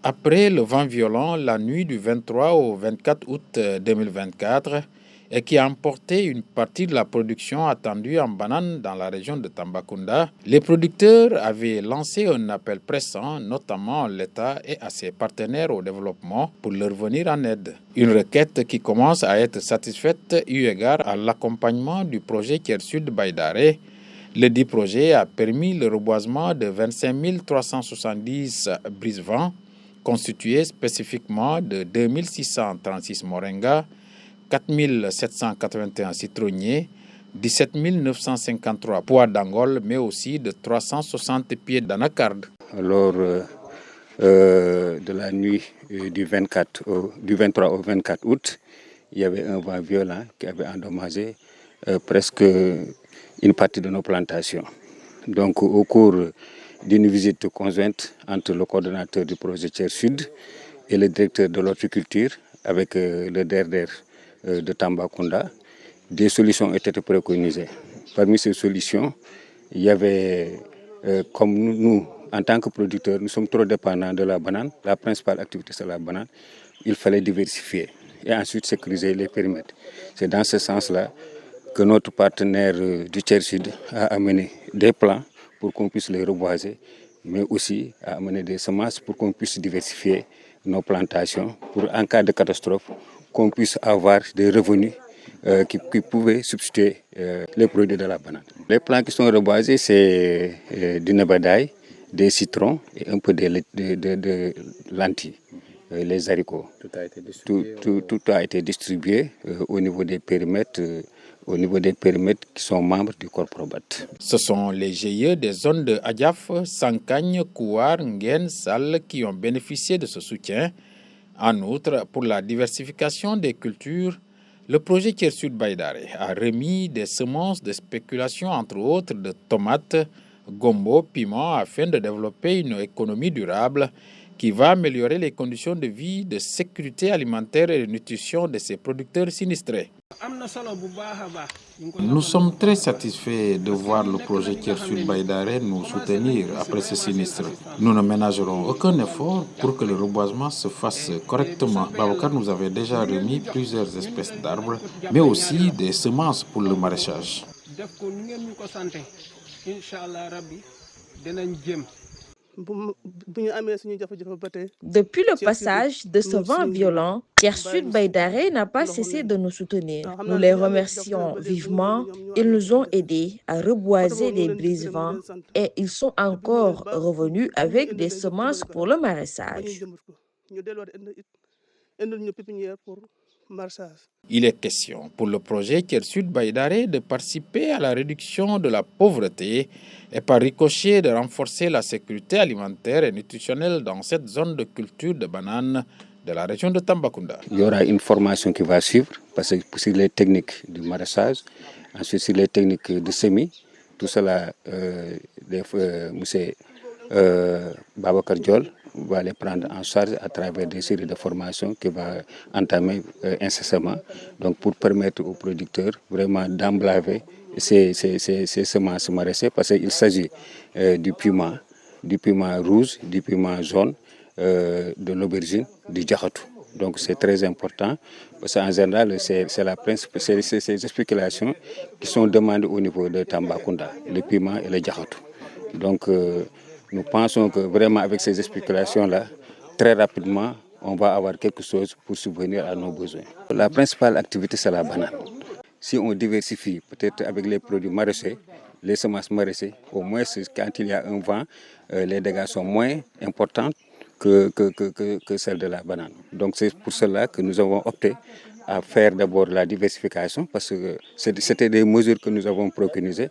Après le vent violent la nuit du 23 au 24 août 2024 et qui a emporté une partie de la production attendue en banane dans la région de Tambacounda, les producteurs avaient lancé un appel pressant, notamment à l'État et à ses partenaires au développement, pour leur venir en aide. Une requête qui commence à être satisfaite eu égard à l'accompagnement du projet Tiers Sud Baïdaré. Le dit projet a permis le reboisement de 25 370 brise-vents, constitués spécifiquement de 2636 moringas, 4 781 citronniers, 17 953 pois d'Angole, mais aussi de 360 pieds d'anacarde. Lors de la nuit du 23 au 24 août, il y avait un vent violent qui avait endommagé presque une partie de nos plantations. Donc, au cours d'une visite conjointe entre le coordonnateur du projet Tiers Sud et le directeur de l'horticulture avec le DRDR de Tambacounda, des solutions ont été préconisées. Parmi ces solutions, il y avait, comme nous, en tant que producteurs, nous sommes trop dépendants de la banane. La principale activité, c'est la banane. Il fallait diversifier et ensuite sécuriser les périmètres. C'est dans ce sens-là que notre partenaire du Tiers Sud a amené des plans pour qu'on puisse les reboiser, mais aussi a amené des semences pour qu'on puisse diversifier nos plantations, pour en cas de catastrophe, qu'on puisse avoir des revenus qui pouvaient substituer les produits de la banane. Les plants qui sont reboisés, c'est du nebadaï, des citrons et un peu de lentilles, les haricots. Tout a été distribué au niveau des périmètres. Qui sont membres du corps Probat. Ce sont les GIE des zones de Adjaf, Sankagne, Kouar, Nguyen, Sal qui ont bénéficié de ce soutien. En outre, pour la diversification des cultures, le projet Tiers Sud Baïdaré a remis des semences de spéculation, entre autres de tomates, gombo, piments, afin de développer une économie durable qui va améliorer les conditions de vie, de sécurité alimentaire et de nutrition de ces producteurs sinistrés. Nous sommes très satisfaits de voir le projet Tiers Sud Baïdaré nous soutenir après ce sinistre. Nous ne ménagerons aucun effort pour que le reboisement se fasse correctement. Babacar nous avait déjà remis plusieurs espèces d'arbres, mais aussi des semences pour le maraîchage. Depuis le passage de ce vent violent, Tiers Sud Baïdaré n'a pas cessé de nous soutenir. Nous les remercions vivement. Ils nous ont aidés à reboiser les brise-vents et ils sont encore revenus avec des semences pour le maraîchage. Il est question pour le projet Tiers Sud Baïdaré de participer à la réduction de la pauvreté et par ricochet de renforcer la sécurité alimentaire et nutritionnelle dans cette zone de culture de bananes de la région de Tambacounda. Il y aura une formation qui va suivre parce que sur les techniques du maraîchage, ensuite sur les techniques de semis, tout cela, M. Babacar Diol va les prendre en charge à travers des séries de formations qu'il va entamer incessamment, donc pour permettre aux producteurs vraiment d'emblaver ces semences maraîchères parce qu'il s'agit du piment rouge, du piment jaune, de l'aubergine, du djakatou. Donc c'est très important parce qu'en général, c'est ces spéculations qui sont demandées au niveau de Tambacounda, le piment et le djakatou. Donc nous pensons que vraiment avec ces spéculations-là, très rapidement, on va avoir quelque chose pour subvenir à nos besoins. La principale activité, c'est la banane. Si on diversifie peut-être avec les produits maraîchers, les semences maraîchères, au moins quand il y a un vent, les dégâts sont moins importants que celles de la banane. Donc c'est pour cela que nous avons opté à faire d'abord la diversification parce que c'était des mesures que nous avons préconisées.